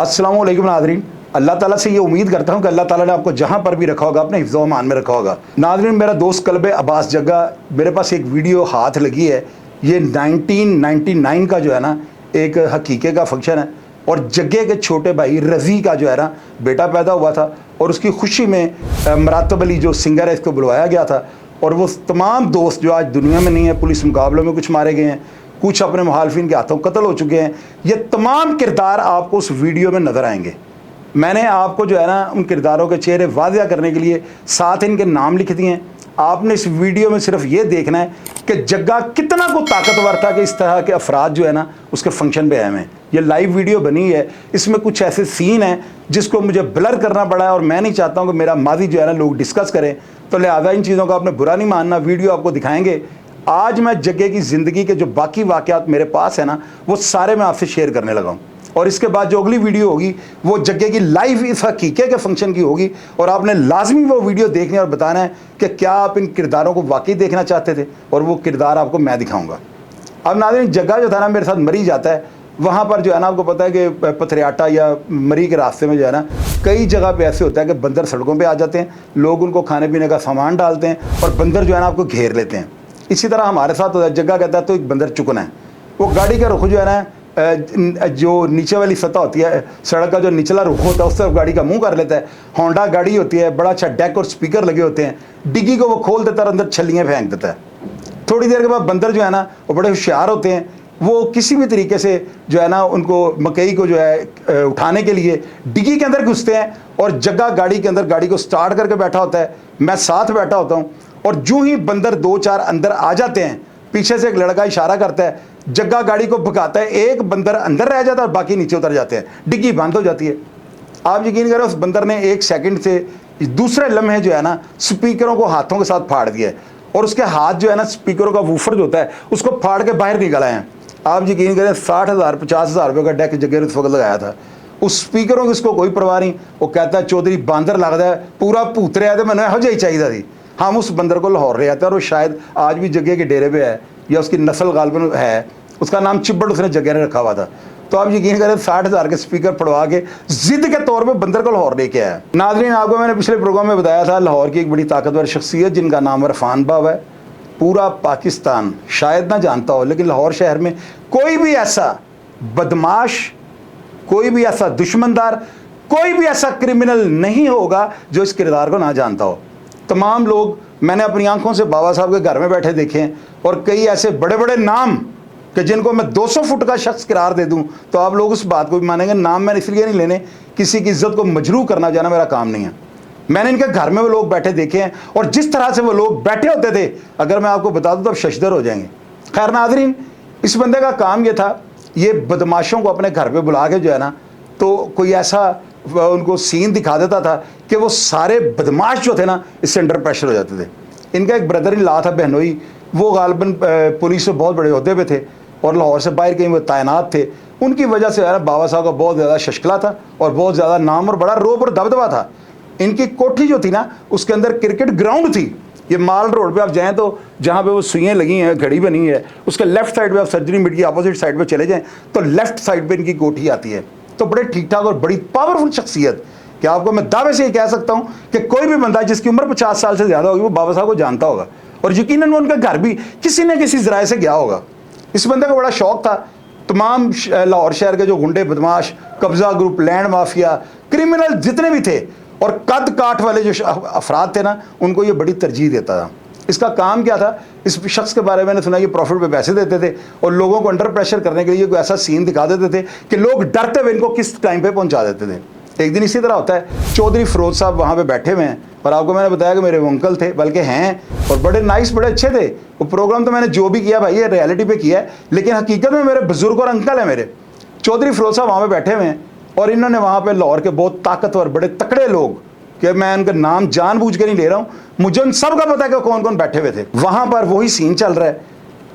अस्सलामु अलैकुम नाज़रीन। अल्लाह ताला से ये उम्मीद करता हूँ कि अल्लाह ताला ने आपको जहाँ पर भी रखा होगा अपने हिफ्ज़ व अमान में रखा होगा। नाज़रीन, मेरा दोस्त कल्ब अब्बास जग्गा, मेरे पास एक वीडियो हाथ लगी है। ये 1999 का जो है ना एक हकीके का फंक्शन है और जग्गे के छोटे भाई रज़ी का जो है ना बेटा पैदा हुआ था और उसकी खुशी में मरातब अली जो सिंगर है इसको बुलवाया गया था। और वो तमाम दोस्त जो आज दुनिया में नहीं है, पुलिस मुकाबलों में कुछ मारे गए हैं, कुछ अपने मुखालफिन के हाथों कत्ल हो चुके हैं, ये तमाम किरदार आपको उस वीडियो में नज़र आएंगे। मैंने आपको जो है ना उन किरदारों के चेहरे वाज़िया करने के लिए साथ इनके नाम लिख दिए हैं। आपने इस वीडियो में सिर्फ ये देखना है कि जग्गा कितना को ताकतवर था कि इस तरह के अफराद जो है ना उसके फंक्शन पे आए हैं। ये लाइव वीडियो बनी है, इसमें कुछ ऐसे सीन हैं जिसको मुझे ब्लर करना पड़ा है और मैं नहीं चाहता हूँ कि मेरा माजी जो है ना लोग डिस्कस करें, तो लिहाजा इन चीज़ों का आपने बुरा नहीं मानना। वीडियो आपको दिखाएंगे। आज मैं जग्गे की ज़िंदगी के जो बाकी वाक़यात मेरे पास है ना वो सारे मैं आपसे शेयर करने लगा हूँ। और इसके बाद जो अगली वीडियो होगी वो जग्गे की लाइव इस हकीके के फंक्शन की होगी और आपने लाजमी वो वीडियो देखनी और बताना है कि क्या आप इन किरदारों को वाकई देखना चाहते थे, और वो किरदार आपको मैं दिखाऊंगा। अब नाज़रीन, जग्गा जो था ना मेरे साथ मरी जाता है, वहाँ पर जो है ना आपको पता है कि पथरियाटा या मरी के रास्ते में जो है ना कई जगह पे ऐसे होता है कि बंदर सड़कों पे आ जाते हैं, लोग उनको खाने पीने का सामान डालते हैं और बंदर जो है ना आपको घेर लेते हैं। इसी तरह हमारे साथ होता है। जग्गा कहता है तो एक बंदर चुकना है, वो गाड़ी का रुख जो है ना जो नीचे वाली सतह होती है, सड़क का जो निचला रुख होता है उस तरफ गाड़ी का मुंह कर लेता है। होंडा गाड़ी होती है, बड़ा अच्छा डेक और स्पीकर लगे होते हैं, डिग्गी को वो खोल देता है और अंदर छल्लियाँ फेंक देता है। थोड़ी देर के बाद बंदर जो है ना वो बड़े होशियार होते हैं, वो किसी भी तरीके से जो है ना उनको मकई को जो है उठाने के लिए डिग्गी के अंदर घुसते हैं और जग्गा गाड़ी के अंदर गाड़ी को स्टार्ट करके बैठा होता है, मैं साथ बैठा होता हूँ। और जो ही बंदर 2-4 अंदर आ जाते हैं, पीछे से एक लड़का इशारा करता है, जग्गा गाड़ी को भगाता है, एक बंदर अंदर रह जाता है और बाकी नीचे उतर जाते हैं, डिग्गी बंद हो जाती है। आप यकीन करें उस बंदर ने 1 सेकंड से दूसरे लम्हे जो है ना स्पीकरों को हाथों के साथ फाड़ दिया है और उसके हाथ जो है ना स्पीकरों का वूफर जो होता है उसको फाड़ के बाहर निकल आए हैं। आप यकीन करें 60,000 50,000 रुपये का डेक जगह उस वक्त लगाया था। उस स्पीकरों की उसको कोई परवाह नहीं। वो कहता है चौधरी बांदर लगता है पूरा भूत रहा है, तो मैंने हो जाही चाहिए थी। हम उस बंदर को लाहौर ले आते हैं और वो शायद आज भी जगह के डेरे पे है या उसकी नस्ल गालबन है, उसका नाम चिब्बड़ उसने जगह ने रखा हुआ था। तो आप यकीन करें 60,000 के स्पीकर पड़वा के जिद के तौर पे बंदर को लाहौर लेके आया। नाज़रीन, आपको मैंने पिछले प्रोग्राम में बताया था लाहौर की एक बड़ी ताकतवर शख्सियत जिनका नाम इरफान बाब है। पूरा पाकिस्तान शायद ना जानता हो, लेकिन लाहौर शहर में कोई भी ऐसा बदमाश, कोई भी ऐसा दुश्मनदार, कोई भी ऐसा क्रिमिनल नहीं होगा जो इस किरदार को ना जानता हो। तमाम लोग मैंने अपनी आंखों से बाबा साहब के घर में बैठे देखे हैं और कई ऐसे बड़े बड़े नाम कि जिनको मैं 200 फुट का शख्स करार दे दूं तो आप लोग उस बात को भी मानेंगे। नाम मैंने इसलिए नहीं लेने, किसी की इज्जत को मजरूह करना जाना मेरा काम नहीं है। मैंने इनके घर में वो लोग बैठे देखे हैं और जिस तरह से वो लोग बैठे होते थे अगर मैं आपको बता दूं तो आप शशदर हो जाएंगे। खैर नाज़रीन, इस बंदे का काम ये था, ये बदमाशों को अपने घर पे बुला के जो है ना तो कोई ऐसा उनको सीन दिखा देता था कि वो सारे बदमाश जो थे ना इससे अंडर प्रेशर हो जाते थे। इनका एक ब्रदर इन लॉ था बहनोई, वो गालबन पुलिस में बहुत बड़े ओहदे पे थे और लाहौर से बाहर कहीं वो तैनात थे। उनकी वजह से यार बाबा साहब का बहुत ज़्यादा शशकला था और बहुत ज़्यादा नाम और बड़ा रोब और दबदबा था। इनकी कोठी जो थी ना उसके अंदर क्रिकेट ग्राउंड थी। ये माल रोड पे आप जाएं तो जहाँ पे वो सुइयाँ लगी हैं, घड़ी बनी है, उसके लेफ्ट साइड पे आप सर्जरी मिट की अपोजिट साइड पे चले जाएं तो लेफ्ट साइड पे इनकी कोठी आती है। तो बड़े ठीक ठाक और बड़ी पावरफुल शख्सियत कि आपको मैं दावे से ये कह सकता हूँ कि कोई भी बंदा जिसकी उम्र 50 साल से ज़्यादा होगी वो बाबा साहब को जानता होगा और यकीनन वो उनके घर भी किसी न किसी ज़राए से गया होगा। इस बंदे को बड़ा शौक था तमाम लाहौर शहर के जो गुंडे बदमाश, कब्जा ग्रुप, लैंड माफिया, क्रिमिनल जितने भी थे और कद काठ वाले जो अफराद थे ना उनको ये बड़ी तरजीह देता था। इसका काम क्या था, इस शख्स के बारे में मैंने सुना कि प्रॉफिट पे पैसे देते थे और लोगों को अंडर प्रेशर करने के लिए कोई ऐसा सीन दिखा देते थे कि लोग डरते हुए इनको किस टाइम पे पहुंचा देते थे। एक दिन इसी तरह होता है, चौधरी फिरोज साहब वहाँ पे बैठे हुए हैं और आपको मैंने बताया कि मेरे वो अंकल थे, बल्कि हैं और बड़े नाइस, बड़े अच्छे थे। वो प्रोग्राम तो मैंने जो भी किया भाई ये रियलिटी पे किया है, लेकिन हकीकत में मेरे बुजुर्ग और अंकल हैं मेरे। चौधरी फिरोज साहब वहाँ पे बैठे हुए हैं और इन्होंने वहाँ पे लाहौर के बहुत ताकतवर बड़े तकड़े लोग, कि मैं उनका नाम जानबूझ के नहीं ले रहा हूँ, मुझे उन सब का पता है कि कौन कौन बैठे हुए थे। वहाँ पर वही सीन चल रहा है।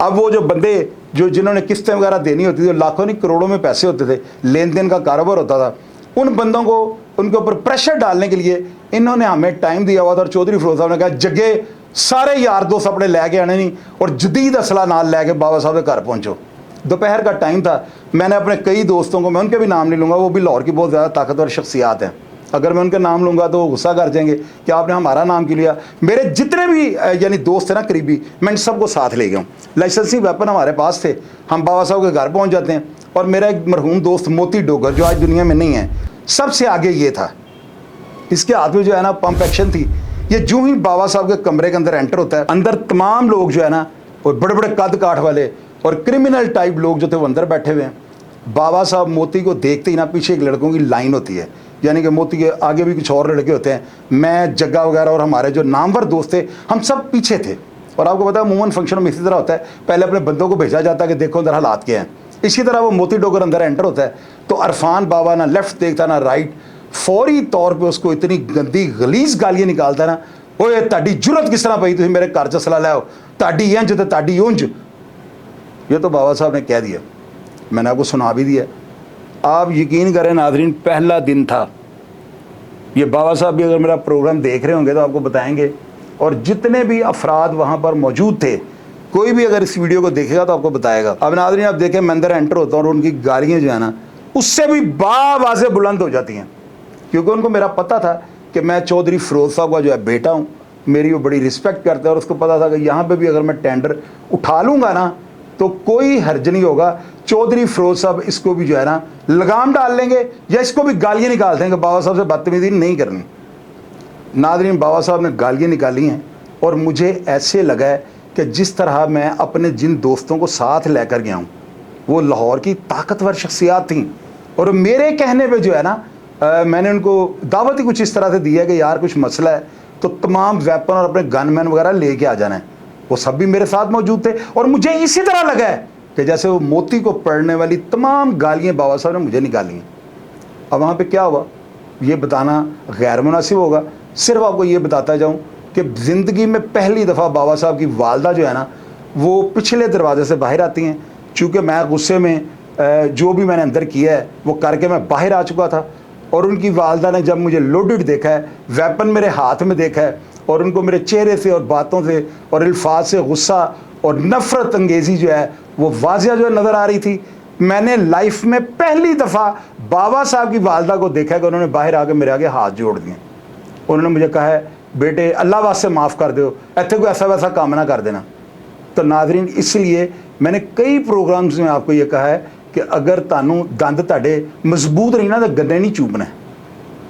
अब वो जो बंदे जो जिन्होंने किस्तें वगैरह देनी होती थी, लाखों नहीं करोड़ों में पैसे होते थे, लेन देन का कारोबार होता था, उन बंदों को उनके ऊपर प्रेशर डालने के लिए इन्होंने हमें टाइम दिया हुआ था। और चौधरी फिरोज साहब ने कहा जगे सारे यार दोस्त अपने लैके आने नहीं और जदीद असला नाल लैके बाबा साहब के घर पहुँचो। दोपहर का टाइम था। मैंने अपने कई दोस्तों को, मैं उनके भी नाम नहीं लूँगा, वो भी लाहौर की बहुत ज़्यादा ताकतवर शख्सियात हैं, अगर मैं उनके नाम लूँगा तो वो गुस्सा कर जाएंगे कि आपने हमारा नाम क्यों लिया। मेरे जितने भी यानी दोस्त हैं ना करीबी, मैं इन सबको साथ ले गया हूँ। लाइसेंसिंग वेपन हमारे पास थे, हम बाबा साहब के घर पहुँच जाते हैं। और मेरा एक मरहूम दोस्त मोती डोगर जो आज दुनिया में नहीं है, सबसे आगे ये था, इसके हाथ में जो है ना पंप एक्शन थी। ये जो ही बाबा साहब के कमरे के अंदर एंटर होता है, अंदर तमाम लोग जो है ना वो बड़े बड़े कद काठ वाले और क्रिमिनल टाइप लोग जो थे वो अंदर बैठे हुए हैं। बाबा साहब मोती को देखते ही ना पीछे एक लड़कों की लाइन होती है, यानी कि मोती के आगे भी कुछ और लड़के होते हैं। मैं, जग्गा वगैरह और हमारे जो नामवर दोस्त थे, हम सब पीछे थे। और आपको पता है अमूमन फंक्शन में इसी तरह होता है, पहले अपने बंदों को भेजा जाता है कि देखो अंदर हालात क्या हैं। इसी तरह वो मोती डोगर अंदर एंटर होता है तो अरफान बाबा ना लेफ्ट देखता ना राइट, फौरी तौर पे उसको इतनी गंदी गलीज गालियां निकालता है ना, ओए ताड़ी जुरत किस तरह पई, तुम मेरे घर च सलाह लाओ, ताड़ी इंज तो ताड़ी उंज। ये तो बाबा साहब ने कह दिया, मैंने आपको सुना भी दिया। आप यकीन करें नाजरीन, पहला दिन था। ये बाबा साहब भी अगर मेरा प्रोग्राम देख रहे होंगे तो आपको बताएंगे, और जितने भी अफराद वहाँ पर मौजूद थे, कोई भी अगर इस वीडियो को देखेगा तो आपको बताएगा। अब नाज़रीन आप देखें, मैं अंदर एंटर होता हूँ और उनकी गालियाँ जो है ना उससे भी बाज़ बुलंद हो जाती हैं, क्योंकि उनको मेरा पता था कि मैं चौधरी फिरोज साहब का जो है बेटा हूँ, मेरी वो बड़ी रिस्पेक्ट करते हैं। और उसको पता था कि यहाँ पे भी अगर मैं टेंडर उठा लूँगा ना तो कोई हर्ज नहीं होगा, चौधरी फिरोज साहब इसको भी जो है ना लगाम डाल लेंगे या इसको भी गालियाँ निकाल देंगे, बाबा साहब से बदतमीजी नहीं करनी। नाज़रीन बाबा साहब ने गालियाँ निकाली हैं और मुझे ऐसे लगा है कि जिस तरह मैं अपने जिन दोस्तों को साथ लेकर गया हूँ वो लाहौर की ताकतवर शख्सियात थीं, और मेरे कहने पे जो है ना मैंने उनको दावत ही कुछ इस तरह से दी है कि यार कुछ मसला है तो तमाम वेपन और अपने गनमैन वगैरह लेके आ जाना है। वो सब भी मेरे साथ मौजूद थे और मुझे इसी तरह लगा है कि जैसे वो मोती को पढ़ने वाली तमाम गालियाँ बाबा साहब ने मुझे निकाली हैं। अब वहाँ पे क्या हुआ ये बताना गैर मुनासिब होगा, सिर्फ आपको ये बताता जाऊँ कि ज़िंदगी में पहली दफ़ा बाबा साहब की वालदा जो है ना वो पिछले दरवाजे से बाहर आती हैं। चूँकि मैं गुस्से में जो भी मैंने अंदर किया है वो करके मैं बाहर आ चुका था, और उनकी वालदा ने जब मुझे लोडेड देखा है, वेपन मेरे हाथ में देखा है, और उनको मेरे चेहरे से और बातों से और अल्फाज से गुस्सा और नफ़रत अंगेज़ी जो है वो वाज़िया जो है नज़र आ रही थी। मैंने लाइफ में पहली दफ़ा बाबा साहब की वालदा को देखा कि उन्होंने बाहर आके मेरे आगे हाथ जोड़ दिए। उन्होंने मुझे कहा है बेटे अल्लाह वास्ते माफ़ कर दो, इतने कोई ऐसा वैसा काम ना कर देना। तो नाजरीन इसलिए मैंने कई प्रोग्राम्स में आपको ये कहा है कि अगर तानू दंद ताड़े मजबूत नहीं ना तो गन्ने नहीं चूपना है।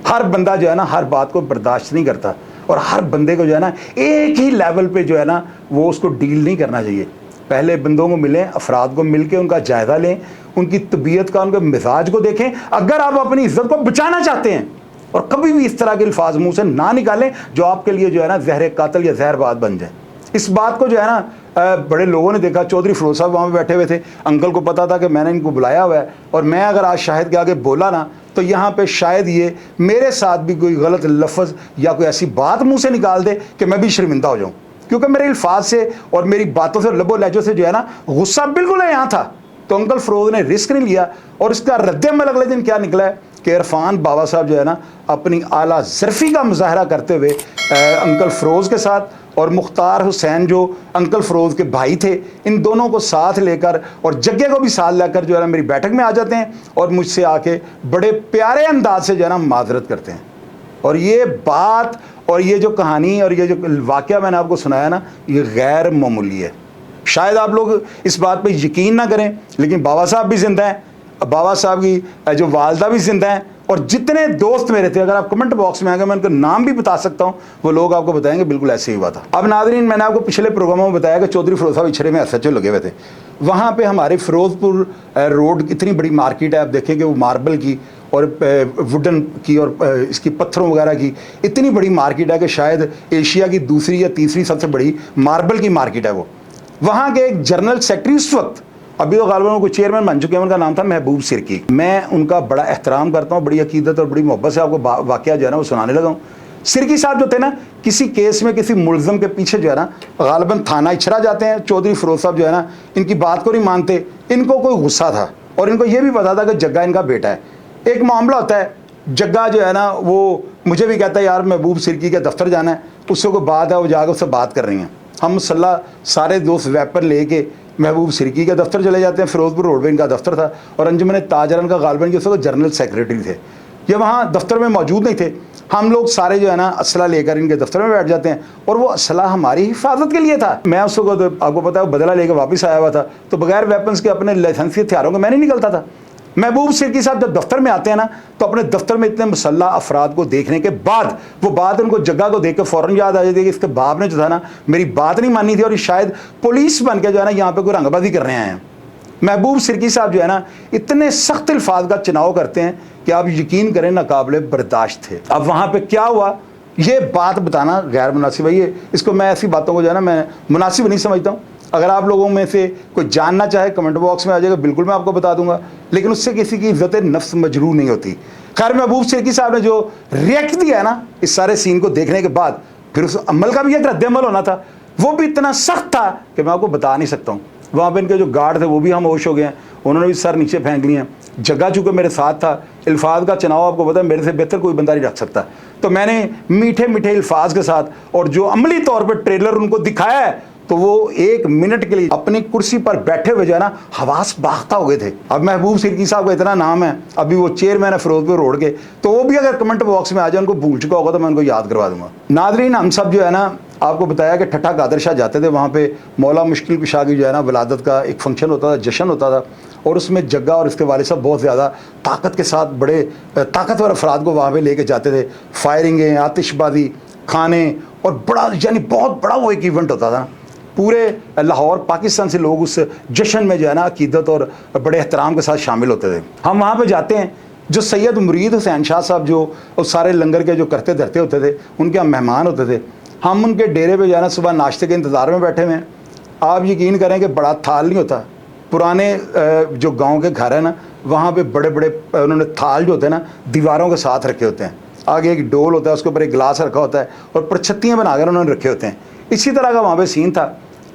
हर बंदा जो है ना हर बात को बर्दाश्त नहीं करता, और हर बंदे को जो है ना एक ही लेवल पे जो है ना वो उसको डील नहीं करना चाहिए। पहले बंदों को मिलें, अफराद को मिल के उनका जायज़ा लें, उनकी तबीयत का, उनके मिजाज को देखें। अगर आप अपनी इज्जत को बचाना चाहते हैं और कभी भी इस तरह के अल्फाज मुँह से ना निकालें जो आपके लिए जो है ना जहर कातल या जहरबाद बन जाए। इस बात को जो है ना बड़े लोगों ने देखा, चौधरी फिरोज साहब वहाँ पे बैठे हुए थे, अंकल को पता था कि मैंने इनको बुलाया हुआ है, और मैं अगर आज शाहिद के आगे बोला ना तो यहाँ पे शायद ये मेरे साथ भी कोई गलत लफ्ज़ या कोई ऐसी बात मुंह से निकाल दे कि मैं भी शर्मिंदा हो जाऊँ, क्योंकि मेरे अल्फाज से और मेरी बातों से, लबो लहजों से जो है ना गुस्सा बिल्कुल है यहाँ था। तो अंकल फिरोज ने रिस्क नहीं लिया, और इसका रद्द-ए-अमल अगले दिन क्या निकला है कि इरफान बाबा साहब जो है ना अपनी आला ज़र्फ़ी का मुजाहरा करते हुए अंकल फिरोज के साथ, और मुख्तार हुसैन जो अंकल फिरोज के भाई थे, इन दोनों को साथ लेकर और जग्गे को भी साथ लेकर जो है ना मेरी बैठक में आ जाते हैं और मुझसे आके बड़े प्यारे अंदाज से जो है ना माजरत करते हैं। और ये बात और ये जो कहानी और ये जो वाक़या मैंने आपको सुनाया ना ये गैर मामूली है। शायद आप लोग इस बात पे यकीन ना करें, लेकिन बाबा साहब भी ज़िंदा हैं, बाबा साहब की जो वालदा भी ज़िंदा हैं, और जितने दोस्त मेरे थे अगर आप कमेंट बॉक्स में आगे मैं उनका नाम भी बता सकता हूँ, वो लोग आपको बताएंगे बिल्कुल ऐसे ही हुआ था। अब नाज़रीन मैंने आपको पिछले प्रोग्रामों में बताया कि चौधरी फिरोज साहब इछरे में SHO लगे हुए थे। वहाँ पे हमारे फिरोजपुर रोड इतनी बड़ी मार्केट है, आप देखेंगे वो मार्बल की और वुडन की और इसकी पत्थरों वगैरह की इतनी बड़ी मार्केट है कि शायद एशिया की दूसरी या तीसरी सबसे बड़ी मार्बल की मार्केट है वो। वहाँ के एक जनरल सेक्रेटरी उस वक्त, अभी तो गालिबन कोई चेयरमैन बन चुके हैं, उनका नाम था महबूब सिरकी। मैं उनका बड़ा एहतराम करता हूँ, बड़ी अकीदत और बड़ी मोहब्बत से आपको वाक़या जो है ना वो सुनाने लगा हूँ। सिरकी साहब जो थे ना किसी केस में किसी मुलज़म के पीछे जो है ना गालिबन थाना इछरा जाते हैं। चौधरी फिरोज साहब जो है ना इनकी बात को नहीं मानते, इनको कोई गुस्सा था और इनको ये भी पता था कि जग्गा इनका बेटा है। एक मामला होता है, जग्गा जो है ना वो मुझे भी कहता है यार महबूब सिरकी के दफ्तर जाना है, उससे कोई बात है, वो जाकर उससे बात कर रही हैं। हम सल्ला सारे दोस्त वेपन लेके महबूब सिरकी के दफ्तर चले जाते हैं, फिरोजपुर रोड पे इनका दफ्तर था, और अंजुमन ताजरन का गालिबन जो उस जनरल सेक्रेटरी थे, ये वहाँ दफ्तर में मौजूद नहीं थे। हम लोग सारे जो है ना असला लेकर इनके दफ्तर में बैठ जाते हैं, और वो असला हमारी हिफाजत के लिए था। मैं उस वक्त आपको पता है बदला लेकर वापस आया हुआ था, तो बगैर वेपन्स के अपने लाइसेंसी हथियारों के मैं नहीं निकलता था। महबूब सिरकी साहब जब दफ्तर में आते हैं ना, तो अपने दफ्तर में इतने मुसल्ला अफराद को देखने के बाद वो बात उनको जगह को देख के फ़ौरन याद आ जाती है कि इसके बाप ने जो था ना मेरी बात नहीं मानी थी, और शायद पुलिस बन के जो है ना यहाँ पे कोई रंगबाजी करने आए हैं। महबूब सिरकी साहब जो है ना इतने सख्त अल्फाज का चुनाव करते हैं कि आप यकीन करें नाकाबिले बर्दाश्त थे। अब वहाँ पे क्या हुआ ये बात बताना गैर मुनासिब है, ये इसको मैं ऐसी बातों को जो है ना मैं मुनासिब नहीं समझता हूँ। अगर आप लोगों में से कोई जानना चाहे कमेंट बॉक्स में आ जाएगा, बिल्कुल मैं आपको बता दूंगा, लेकिन उससे किसी की इज्जत नफ्स मजरूर नहीं होती। खैर महबूब सिरकी साहब ने जो रिएक्ट दिया है ना इस सारे सीन को देखने के बाद, फिर उस अमल का भी एक रद्द-ए-अमल होना था, वो भी इतना सख्त था कि मैं आपको बता नहीं सकता हूँ। वहाँ पे इनके जो गार्ड थे वो भी हम होश हो गए हैं, उन्होंने भी सर नीचे फेंक लिए हैं। जगह चूँकि मेरे साथ था, अल्फाज का चुनाव आपको पता है मेरे से बेहतर कोई बंदा नहीं रख सकता, तो मैंने मीठे मीठे अल्फाज के साथ और जो अमली तौर पर ट्रेलर उनको दिखाया है, तो वो 1 मिनट के लिए अपनी कुर्सी पर बैठे हुए जो है ना हवास बाख्ता हो गए थे। अब महबूब सिरकी साहब का इतना नाम है, अभी वो चेयरमैन है फिरोजपुर रोड के, तो वो भी अगर कमेंट बॉक्स में आ जाए, उनको भूल चुका होगा तो मैं उनको याद करवा दूंगा। नादरीन, हम सब जो है ना आपको बताया कि ठट्ठा कादर शाह जाते थे, वहाँ पे मौला मुश्किल कुशा की जो है ना विलादत का एक फंक्शन होता था, जश्न होता था, और उसमें जग्गा और इसके वालिद साहब बहुत ज़्यादा ताकत के साथ बड़े ताकतवर अफराद को वहाँ पे लेके जाते थे। फायरिंगें, आतिशबाजी, खाने, और बड़ा यानी बहुत बड़ा वो एक इवेंट होता था। पूरे लाहौर पाकिस्तान से लोग उस जश्न में जो है ना अकीदत और बड़े एहतराम के साथ शामिल होते थे। हम वहाँ पे जाते हैं, जो सैयद मुरीद हुसैन शाह साहब जो उस सारे लंगर के जो करते धरते होते थे, उनके हम मेहमान होते थे। हम उनके डेरे पे जो है ना सुबह नाश्ते के इंतज़ार में बैठे हुए हैं। आप यकीन करें कि बड़ा थाल नहीं होता, पुराने जो गाँव के घर है ना वहाँ पर बड़े बड़े उन्होंने थाल जो होते हैं ना दीवारों के साथ रखे होते हैं, आगे एक डोल होता है, उसके ऊपर एक गिलास रखा होता है, और परछत्तियाँ बनाकर उन्होंने रखे होते हैं। इसी तरह का वहाँ पे सीन था।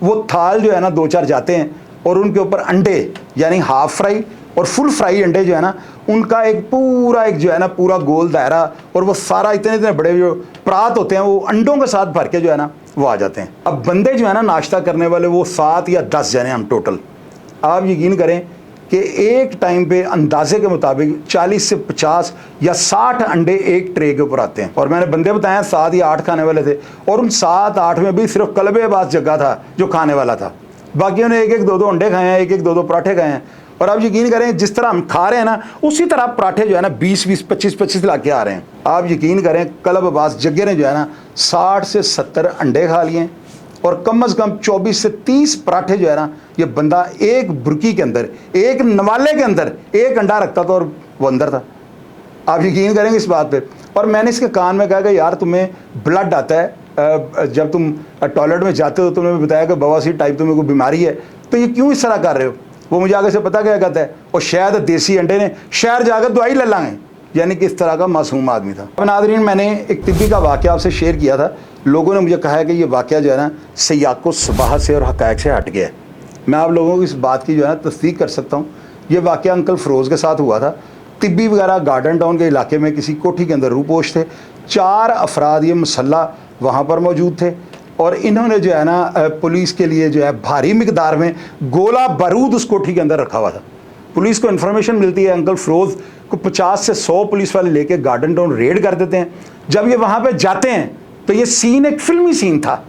वो थाल जो है ना 2-4 जाते हैं, और उनके ऊपर अंडे यानी हाफ फ्राई और फुल फ्राई अंडे जो है ना उनका एक पूरा एक जो है ना पूरा गोल दायरा, और वो सारा इतने इतने बड़े जो परात होते हैं वो अंडों के साथ भर के जो है ना वो आ जाते हैं। अब बंदे जो है ना नाश्ता करने वाले वो 7 या 10 जने हम टोटल। आप यकीन करें कि एक टाइम पे अंदाजे के मुताबिक 40 से 50 या 60 अंडे एक ट्रे के ऊपर आते हैं, और मैंने बंदे बताए 7 या 8 खाने वाले थे, और उन 7-8 में भी सिर्फ कलबे बास जगह था जो खाने वाला था, बाकियों ने 1-1, 2-2 अंडे खाए हैं, 1-1, 2-2 पराठे खाए हैं। और आप यकीन करें जिस तरह हम खा रहे हैं ना उसी तरह पराठे जो है ना 20-20, 25-25 ला के आ रहे हैं। आप यकीन करें कलब बास जगह ने जो है ना 60 से 70 अंडे खा लिए, और कम से कम 24 से 30 पराठे जो है ना ये बंदा एक बुरकी के अंदर, एक नवाले के अंदर एक अंडा रखता था, और वो अंदर था। आप यकीन करेंगे इस बात पे। और मैंने इसके कान में कहा कि यार तुम्हें ब्लड आता है जब तुम टॉयलेट में जाते हो, तुमने बताया कि बवासीर टाइप तुम्हें कोई बीमारी है, तो ये क्यों इस तरह कर रहे हो? वो मुझे आगे से पता क्या कहता है, और शायद देसी अंडे ने शहर जाकर दवाई ले लाएंगे, यानी कि इस तरह का मासूम आदमी था। अब नाज़रीन, मैंने एक तिब्बी का वाक़या आपसे शेयर किया था। लोगों ने मुझे कहा है कि ये वाक़या जो है ना सियाक़ो सुबाह से और हक़ाइक़ से हट गया है। मैं आप लोगों को इस बात की जो है ना तस्दीक कर सकता हूँ। ये वाक़या अंकल फ़रोज़ के साथ हुआ था। तिब्बी वगैरह गार्डन टाउन के इलाके में किसी कोठी के अंदर रूपोश थे। 4 अफराद ये मुसल्ला वहाँ पर मौजूद थे, और इन्होंने जो है ना पुलिस के लिए जो है भारी मिकदार में गोला बारूद उस कोठी के अंदर रखा हुआ था। पुलिस को इन्फॉर्मेशन मिलती है, अंकल फ़रोज़ को 50 से 100 पुलिस वाले लेके गार्डन टाउन रेड कर देते हैं। जब ये वहाँ पे जाते हैं तो ये सीन एक फिल्मी सीन था,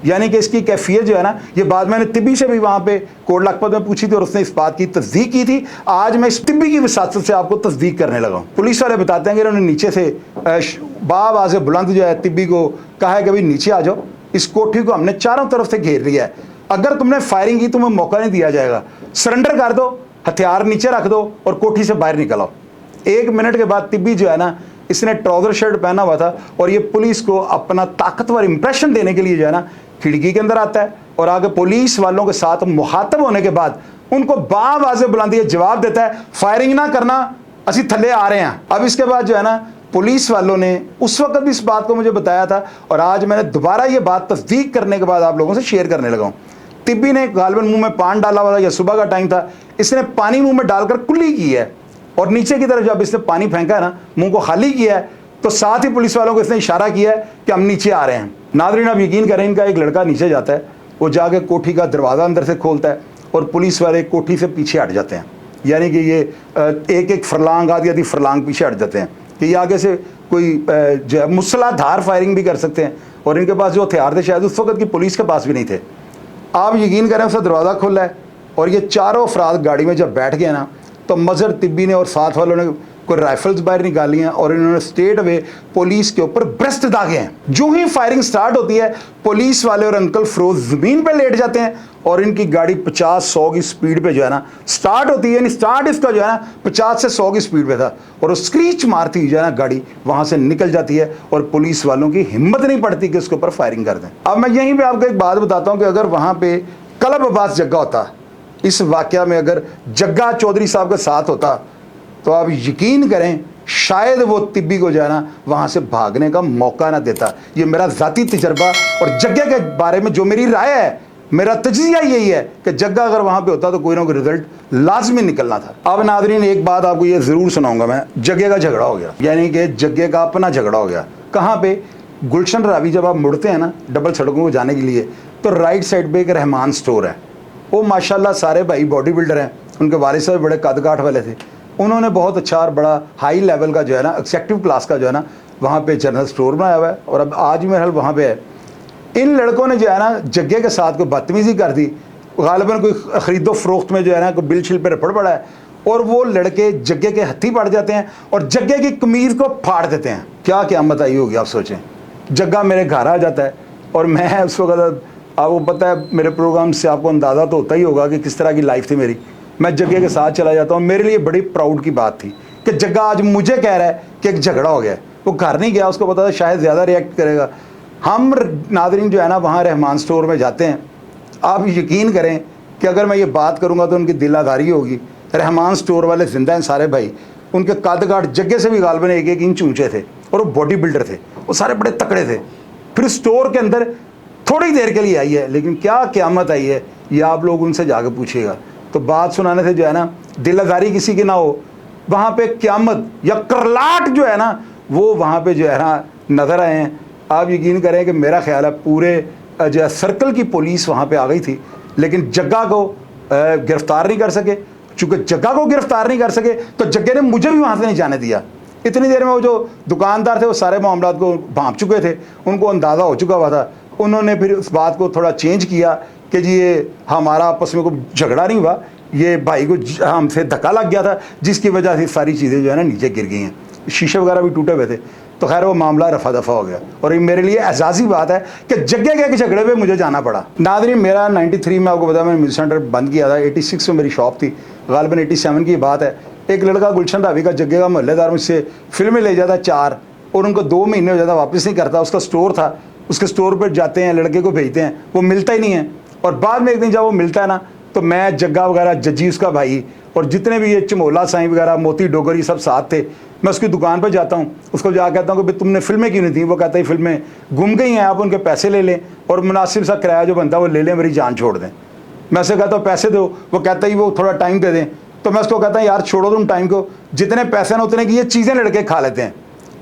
यानी कि इसकी कैफियत जो है ना, ये बात मैंने तिब्बी से भी वहाँ पे कोट लखपत में पूछी थी, और उसने इस बात की तस्दीक की थी। आज मैं इस तिब्बी की विसात से आपको तस्दीक करने लगा हूँ। पुलिस वाले बताते हैं कि इन्होंने नीचे से बाबा से बुलंद जो है तिब्बी को कहा है कि भाई नीचे आ जाओ, इस कोठी को हमने चारों तरफ से घेर लिया है, अगर तुमने फायरिंग की तुम्हें मौका नहीं दिया जाएगा, सरेंडर कर दो, हथियार नीचे रख दो और कोठी से बाहर निकल आओ। 1 मिनट के बाद तिब्बी जो है ना इसने ट्राउज़र शर्ट पहना हुआ था, और ये पुलिस को अपना ताकतवर इंप्रेशन देने के लिए जो है ना खिड़की के अंदर आता है, और आगे पुलिस वालों के साथ मुहातब होने के बाद उनको बावाज़े बुलंदी जवाब देता है, फायरिंग ना करना, असी थल्ले आ रहे हैं। अब इसके बाद जो है ना पुलिस वालों ने उस वक्त भी इस बात को मुझे बताया था, और आज मैंने दोबारा ये बात तस्दीक करने के बाद आप लोगों से शेयर करने लगा हूँ। तिब्बी ने गालिबन मुंह में पान डाला हुआ था, या सुबह का टाइम था, इसने पानी मुंह में डालकर कुल्ली की है, और नीचे की तरफ जब इसने पानी फेंका है ना, मुंह को खाली किया है, तो साथ ही पुलिस वालों को इसने इशारा किया है कि हम नीचे आ रहे हैं। नाज़रीन, आप यकीन करें, इनका एक लड़का नीचे जाता है, वो जाके कोठी का दरवाज़ा अंदर से खोलता है, और पुलिस वाले कोठी से पीछे हट जाते हैं, यानी कि ये एक एक फरलांग आधी फरलांग पीछे हट जाते हैं कि ये आगे से कोई जो है मूसलाधार फायरिंग भी कर सकते हैं। और इनके पास जो हथियार थे शायद उस वक्त की पुलिस के पास भी नहीं थे। आप यकीन करें उसका दरवाज़ा खुला है और ये चारों अफराद गाड़ी में जब बैठ गए ना, तो मज़हर तिब्बी ने और साथ वालों ने कोई राइफल्स बाहर निकाली हैं और इन्होंने स्ट्रेट अवे पुलिस के ऊपर ब्रेस्ट दागे हैं। जो ही फायरिंग स्टार्ट होती है, पुलिस वाले और अंकल फिरोज ज़मीन पे लेट जाते हैं और इनकी गाड़ी 50-100 की स्पीड पे जो है ना स्टार्ट होती है, यानी स्टार्ट इसका जो है ना 50 से 100 की स्पीड पे था और वो स्क्रीच मारती हुई जो है ना गाड़ी वहाँ से निकल जाती है और पुलिस वालों की हिम्मत नहीं पड़ती कि उसके ऊपर फायरिंग कर दें। अब मैं यहीं पर आपको एक बात बताता हूँ कि अगर वहाँ पर कलब अब्बास जग्गा होता, इस वाक़या में अगर जग्गा चौधरी साहब के साथ होता, तो आप यकीन करें शायद वो तिब्बी को जो है ना वहाँ से भागने का मौका ना देता। ये मेरा ज़ाती तजर्बा और जग्गे के बारे में जो मेरी राय है, मेरा तजिया यही है कि जग्गा अगर वहाँ पे होता तो कोई ना कोई रिजल्ट लाजमी निकलना था। अब नादरीन एक बात आपको ये ज़रूर सुनाऊंगा मैं, जग्गे का झगड़ा हो गया, यानी कि जग्गे का अपना झगड़ा हो गया। कहाँ पे? गुलशन रावी जब आप मुड़ते हैं ना डबल सड़कों को जाने के लिए, तो राइट साइड पर एक रहमान स्टोर है। वो माशाल्लाह सारे भाई बॉडी बिल्डर हैं, उनके वालिद साहब बड़े कद काठ वाले थे। उन्होंने बहुत अच्छा और बड़ा हाई लेवल का जो है ना एक्सेक्टिव क्लास का जो है ना वहाँ पे जनरल स्टोर बनाया हुआ है और अब आज भी मेरे हाल वहाँ पे है। इन लड़कों ने जो है ना जग्गे के साथ कोई बदतमीज़ी कर दी, गालिबन कोई ख़रीदो फरोख्त में जो है ना कोई बिल शिल पे रफड़ पड़ा है और वो लड़के जग्गे के हत्थी पड़ जाते हैं और जग्गे की कमीज़ को फाड़ देते हैं। क्या क़यामत आई होगी आप सोचें। जग्गा मेरे घर आ जाता है और मैं उस वक्त, आपको पता है मेरे प्रोग्राम से आपको अंदाज़ा तो होता ही होगा कि किस तरह की लाइफ थी मेरी। मैं जग्गे के साथ चला जाता हूँ, मेरे लिए बड़ी प्राउड की बात थी कि जग्गा आज मुझे कह रहा है कि एक झगड़ा हो गया। वो घर नहीं गया, उसको पता था शायद ज़्यादा रिएक्ट करेगा। हम नादरीन जो है ना वहाँ रहमान स्टोर में जाते हैं। आप यकीन करें कि अगर मैं ये बात करूँगा तो उनकी दिलादारी होगी। रहमान स्टोर वाले जिंदा हैं सारे भाई, उनके कद काठ जग्गे से भी गालिबन 1-1 इंच ऊँचे थे और वो बॉडी बिल्डर थे, वो सारे बड़े तकड़े थे। फिर स्टोर के अंदर थोड़ी देर के लिए आई है, लेकिन क्या क़यामत आई है ये आप लोग उनसे जाकर पूछिएगा। तो बात सुनाने से जो है ना दिलदारी किसी की ना हो, वहाँ पे क़यामत या करलाट जो है ना वो वहाँ पे जो है ना नज़र आए हैं। आप यकीन करें कि मेरा ख्याल है पूरे जो है सर्कल की पुलिस वहाँ पे आ गई थी, लेकिन जग्गा को गिरफ़्तार नहीं कर सके। चूँकि जग्गा को गिरफ़्तार नहीं कर सके तो जग्गे ने मुझे भी वहाँ से नहीं जाने दिया। इतनी देर में वो जो दुकानदार थे वो सारे मामलात को भांप चुके थे, उनको अंदाज़ा हो चुका हुआ था। उन्होंने फिर उस बात को थोड़ा चेंज किया कि जी ये हमारा आपस में कोई झगड़ा नहीं हुआ, ये भाई को हमसे धक्का लग गया था जिसकी वजह से सारी चीज़ें जो है ना नीचे गिर गई हैं, शीशे वगैरह भी टूटे हुए थे। तो खैर वो मामला रफा दफ़ा हो गया और ये मेरे लिए एजाज़ी बात है कि जग्गे के झगड़े पे मुझे जाना पड़ा। नादरीन मेरा 93 में आपको पता मैंने म्यूजिक सेंटर बंद किया था, 86 में मेरी शॉप थी, गालिबन 87 की बात है। एक लड़का गुलशन रावी का जग्गे का मोहल्लेदार मुझसे फिल्में ले जाता 4 और उनको 2 महीने हो जाता वापस नहीं करता। उसका स्टोर था, उसके स्टोर पर जाते हैं, लड़के को भेजते हैं, वो मिलता ही नहीं है। और बाद में एक दिन जब वो मिलता है ना तो मैं जग्गा वगैरह जज्जी उसका भाई और जितने भी ये चमोला साईं वगैरह मोती डोगर ये सब साथ थे, मैं उसकी दुकान पर जाता हूँ, उसको जा कहता हूँ कि भाई तुमने फिल्में क्यों नहीं थी। वो कहता है फिल्में गुम गई हैं, आप उनके पैसे ले लें और मुनासिब सा किराया जो बनता है वो ले लें, मेरी जान छोड़ दें। मैं उससे कहता हूँ पैसे दो, वो कहता ही वो थोड़ा टाइम दे दें। तो मैं उसको कहता हूँ यार छोड़ो तुम टाइम को, जितने पैसे ना उतने की ये चीज़ें लड़के खा लेते हैं।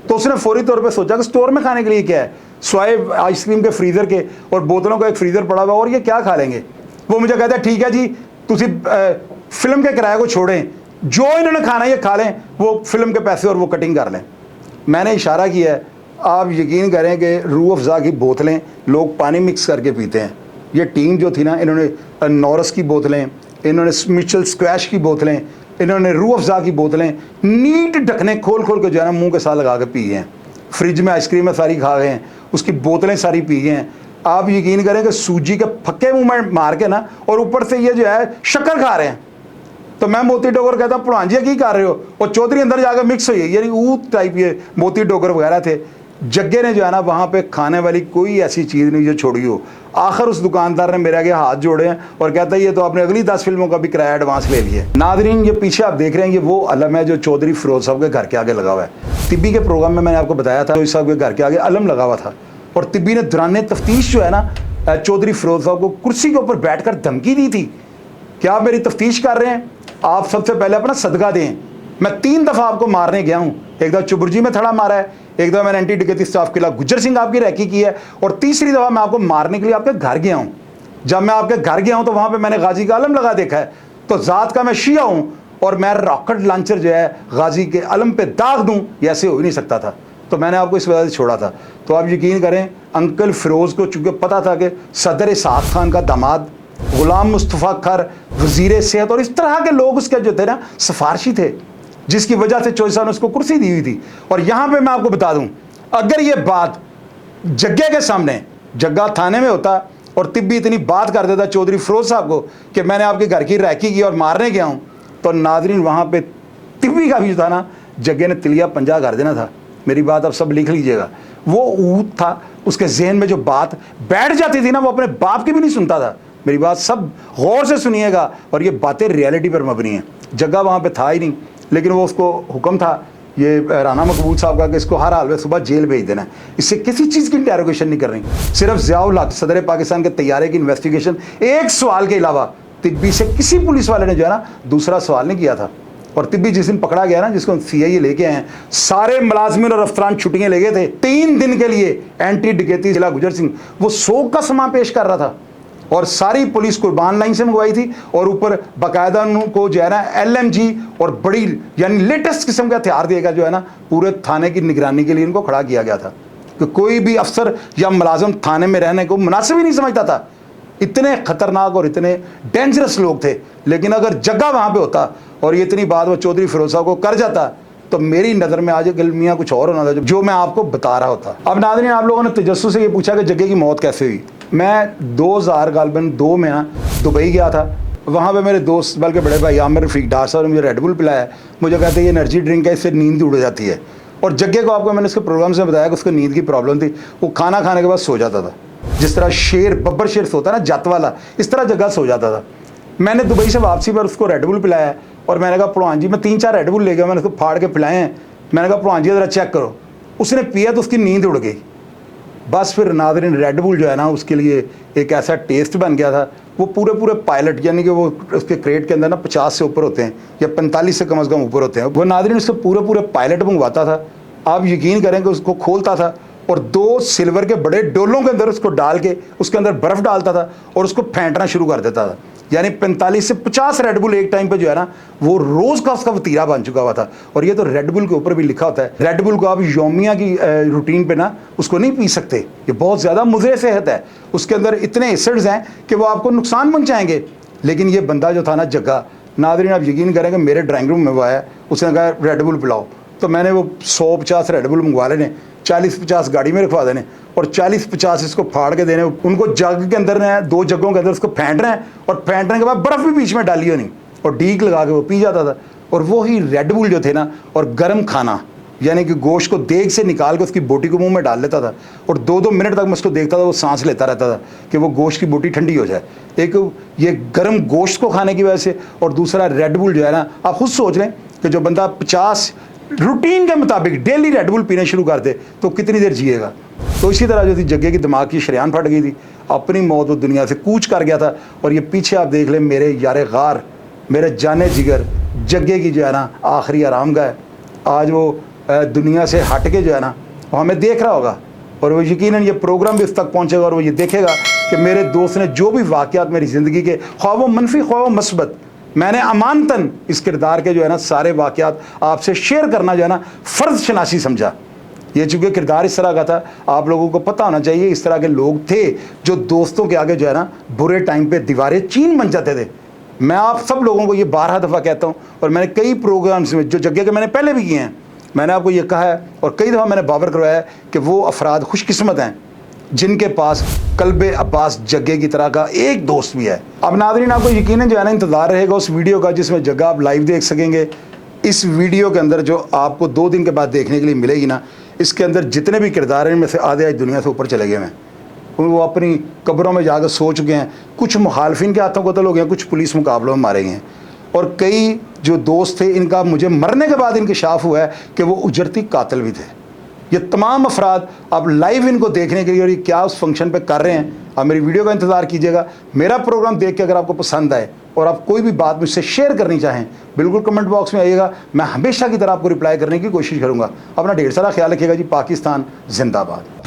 तो उसने फौरी तौर पे सोचा कि स्टोर में खाने के लिए क्या है, स्वाए आइसक्रीम के फ्रीज़र के और बोतलों का एक फ्रीज़र पड़ा हुआ और ये क्या खा लेंगे। वो मुझे कहता है ठीक है जी तुसी फिल्म के किराए को छोड़ें, जो इन्होंने खाना ये खा लें, वो फिल्म के पैसे और वो कटिंग कर लें। मैंने इशारा किया है, आप यकीन करें कि रूह अफ़ज़ा की बोतलें लोग पानी मिक्स करके पीते हैं। ये टीम जो थी ना, इन्होंने नॉरस की बोतलें, इन्होंने मिचेल स्क्वैश की बोतलें, इन्होंने रूह अफ़ज़ा की बोतलें नीट ढकने खोल खोल के जो है ना मुँह के साथ लगा के पी हैं। फ्रिज में आइसक्रीमें सारी खा गए हैं, उसकी बोतलें सारी पी गए हैं। आप यकीन करें कि सूजी के फक्के मुँह में मार के ना और ऊपर से ये जो है शक्कर खा रहे हैं। तो मैं मोती डोगर कहता हूँ पुरान जी की कर रहे हो, और चौधरी अंदर जाकर मिक्स हुई, यानी ऊत टाइप ये मोती डोगर वगैरह थे। जग्गे ने जो है ना वहाँ पे खाने वाली कोई ऐसी चीज़ नहीं जो छोड़ी हो। आखिर उस दुकानदार ने मेरे आगे हाथ जोड़े हैं और कहता है ये तो आपने अगली 10 फिल्मों का भी किराया एडवांस ले लिया। नादरीन ये पीछे आप देख रहे हैं, ये वो अलम है जो चौधरी फिरोज साहब के घर के आगे लगा हुआ है। तिब्बी के प्रोग्राम में मैंने आपको बताया था साहब के घर के आगे अलम लगा हुआ था और तिब्बी ने दौरान तफ्तीश जो है ना चौधरी फिरोज साहब को कुर्सी के ऊपर बैठ कर धमकी दी थी कि आप मेरी तफ्तीश कर रहे हैं, आप सबसे पहले अपना सदका दें। मैं 3 दफ़ा आपको मारने गया हूँ, एक दफ़ा चुबुर्जी में थड़ा मारा है, एक दफ़ा मैंने एंटी डकैती स्टाफ के खिलाफ गुज्जर सिंह आपकी रैकी की है और तीसरी दफ़ा मैं आपको मारने के लिए आपके घर गया हूँ। जब मैं आपके घर गया हूं तो वहां पे मैंने गाजी का अलम लगा देखा है। तो ज़ात का मैं शिया हूं और मैं रॉकेट लॉन्चर जो है गाजी के अलम पे दाग दूं, ये ऐसे हो ही नहीं सकता था। तो मैंने आपको इस वजह से छोड़ा था। तो आप यकीन करें, अंकल फिरोज़ को चूँकि पता था कि सदर इसाक खान का दामाद गुलाम मुस्तफ़ा खर वज़ीर सेहत और इस तरह के लोग उसके जो थे ना सिफारशी थे, जिसकी वजह से चौधरी साहब ने उसको कुर्सी दी हुई थी। और यहाँ पे मैं आपको बता दूँ, अगर ये बात जग्गे के सामने, जग्गा थाने में होता और तिब्बी इतनी बात कर देता चौधरी फिरोज साहब को कि मैंने आपके घर की रैकी की और मारने गया हूँ, तो नाजरीन वहाँ पे तिब्बी का भी जो था ना, जग्गे ने तिलिया पंजा कर देना था। मेरी बात आप सब लिख लीजिएगा। वो ऊत था, उसके जहन में जो बात बैठ जाती थी ना, वो अपने बाप की भी नहीं सुनता था। मेरी बात सब गौर से सुनिएगा, और ये बातें रियलिटी पर मबनी हैं। जग्गा वहाँ पे था ही नहीं, लेकिन वो उसको हुक्म था ये राना मकबूल साहब का कि इसको हर हाल में सुबह जेल भेज देना है। इससे किसी चीज़ की इंटेरोगेशन नहीं कर रही, सिर्फ ज़ियाउल हक सदर पाकिस्तान के तैयारे की इन्वेस्टिगेशन, एक सवाल के अलावा तिब्बी से किसी पुलिस वाले ने जो है ना दूसरा सवाल नहीं किया था। और तिब्बी जिस दिन पकड़ा गया ना, जिसको CIA लेके आए हैं, सारे मुलाजमिन और अफसरान छुट्टियाँ ले गए थे 3 दिन के लिए। एंटी डकैती जिला गुजर सिंह वो सोग का समा पेश कर रहा था, और सारी पुलिस कुर्बान लाइन से मंगवाई थी, और ऊपर बाकायदा उनको जो है ना LMG और बड़ी यानी लेटेस्ट किस्म का हथियार देगा जो है ना पूरे थाने की निगरानी के लिए इनको खड़ा किया गया था। कि कोई भी अफसर या मुलाजम थाने में रहने को मुनासिब ही नहीं समझता था। इतने खतरनाक और इतने डेंजरस लोग थे। लेकिन अगर जग्गा वहाँ पे होता और ये इतनी बात वो चौधरी फिरोज साहब को कर जाता, तो मेरी नज़र में आज मियाँ कुछ और होना था जो मैं आपको बता रहा होता। अब नाज़रीन, आप लोगों ने तजस्सुस से ये पूछा कि जग्गे की मौत कैसे हुई। मैं 2002 में दुबई गया था। वहाँ पे मेरे दोस्त, बल्कि बड़े भाई आमिर रफीक डार साहब ने मुझे रेड बुल पिलाया। मुझे कहते हैं ये एनर्जी ड्रिंक है, इससे नींद उड़ जाती है। और जग्गे को आपको मैंने इसके प्रोग्राम से बताया कि उसको नींद की प्रॉब्लम थी। वो खाना खाने के बाद सो जाता था, जिस तरह शेर बब्बर शेर सोता है ना जत वाला, इस तरह जग्गा सो जाता था। मैंने दुबई से वापसी पर उसको रेड बुल पिलाया और मैंने कहा पड़वान जी, मैं 3-4 रेड बुल ले गया, मैंने उसको फाड़ के पिलाए हैं। मैंने कहा पड़वान जी ज़रा चेक करो। उसने पिया तो उसकी नींद उड़ गई। बस फिर नाज़रीन, रेड बुल जो है ना उसके लिए एक ऐसा टेस्ट बन गया था। वो पूरे पायलट, यानी कि वो उसके क्रेट के अंदर ना 50 से ऊपर होते हैं या 45 से कम अज़ कम ऊपर होते हैं। वो नाज़रीन उसके पूरे पायलट मंगवाता था। आप यकीन करें कि उसको खोलता था और 2 सिल्वर के बड़े डोलों के अंदर उसको डाल के उसके अंदर बर्फ़ डालता था और उसको फेंटना शुरू कर देता था। यानी 45 से 50 रेड बुल एक टाइम पे जो है ना वो रोज़ का उसका वतीरा बन चुका हुआ था। और ये तो रेड बुल के ऊपर भी लिखा होता है, रेड बुल को आप यौमिया की रूटीन पे ना उसको नहीं पी सकते, ये बहुत ज़्यादा मुज़र सेहत है। उसके अंदर इतने एसिड्स हैं कि वो आपको नुकसान पहुँचाएंगे। लेकिन ये बंदा जो था ना जग्गा, नाज़रीन आप यकीन करेंगे मेरे ड्राइंग रूम में वो आया, उसने कहा रेड बुल पिलाओ। तो मैंने वो 100-50 रेड बुल मंगवा लेने, 40-50 गाड़ी में रखवा देने और 40-50 इसको फाड़ के देने। उनको जग के अंदर ने 2 जगों के अंदर उसको फेंटना है और फेंटने के बाद बर्फ़ भी बीच में डाली होनी और डीक लगा के वो पी जाता था। और वो ही रेड बुल जो थे ना, और गर्म खाना, यानी कि गोश्त को देग से निकाल के उसकी बोटी को मुंह में डाल लेता था और 2-2 मिनट तक मैं उसको देखता था, वो सांस लेता रहता था कि वो गोश्त की बोटी ठंडी हो जाए। एक ये गर्म गोश्त को खाने की वजह से, और दूसरा रेड बुल जो है ना, आप खुद सोच लें कि जो बंदा 50 रूटीन के मुताबिक डेली रेड बुल पीने शुरू कर दे तो कितनी देर जिएगा। तो इसी तरह जो थी जग्गे की दिमाग की शरेआन फट गई थी, अपनी मौत वो दुनिया से कूच कर गया था। और ये पीछे आप देख लें, मेरे यार गार, मेरे जाने जिगर जग्गे की जो है ना आखिरी आरामगाह है। आज वो दुनिया से हट के जो है ना वो हमें देख रहा होगा, और वो यकीनन ये प्रोग्राम भी उस तक पहुँचेगा और वो ये देखेगा कि मेरे दोस्त ने जो भी वाक़यात मेरी ज़िंदगी के, ख्वाह वो मनफी ख्वाह वो मस्बत, मैंने अमानतन इस किरदार के जो है ना सारे वाक़यात आपसे शेयर करना जो है ना फ़र्ज़ शनासी समझा। ये चूँकि किरदार इस तरह का था, आप लोगों को पता होना चाहिए इस तरह के लोग थे जो दोस्तों के आगे जो है ना बुरे टाइम पे दीवारें चीन बन जाते थे। मैं आप सब लोगों को ये 12 दफ़ा कहता हूँ, और मैंने कई प्रोग्राम्स में जो जग्गे के मैंने पहले भी किए हैं, मैंने आपको ये कहा है और कई दफ़ा मैंने बावर करवाया है कि वो अफराद खुशकिस्मत हैं जिनके पास कल्बे अब्बास जग्गे की तरह का एक दोस्त भी है। अब नाज़रीन, आपको यकीनन जो है ना इंतज़ार रहेगा उस वीडियो का जिसमें जग्गा आप लाइव देख सकेंगे। इस वीडियो के अंदर जो आपको 2 दिन के बाद देखने के लिए मिलेगी ना, इसके अंदर जितने भी किरदार हैं इनमें से आधे आज दुनिया से ऊपर चले गए हैं। वो अपनी कब्रों में जाकर सो चुके हैं। कुछ मुखालफिन के हाथों कत्ल हो गए हैं, कुछ पुलिस मुकाबलों में मारे गए हैं। और कई जो दोस्त थे इनका मुझे मरने के बाद इंकशाफ हुआ है कि वो उजरती कातिल भी थे। ये तमाम अफराद आप लाइव इनको देखने के लिए और ये क्या उस फंक्शन पे कर रहे हैं, आप मेरी वीडियो का इंतज़ार कीजिएगा। मेरा प्रोग्राम देख के अगर आपको पसंद आए और आप कोई भी बात मुझसे शेयर करनी चाहें, बिल्कुल कमेंट बॉक्स में आइएगा। मैं हमेशा की तरह आपको रिप्लाई करने की कोशिश करूँगा। अपना ढेर सारा ख्याल रखिएगा जी। पाकिस्तान जिंदाबाद।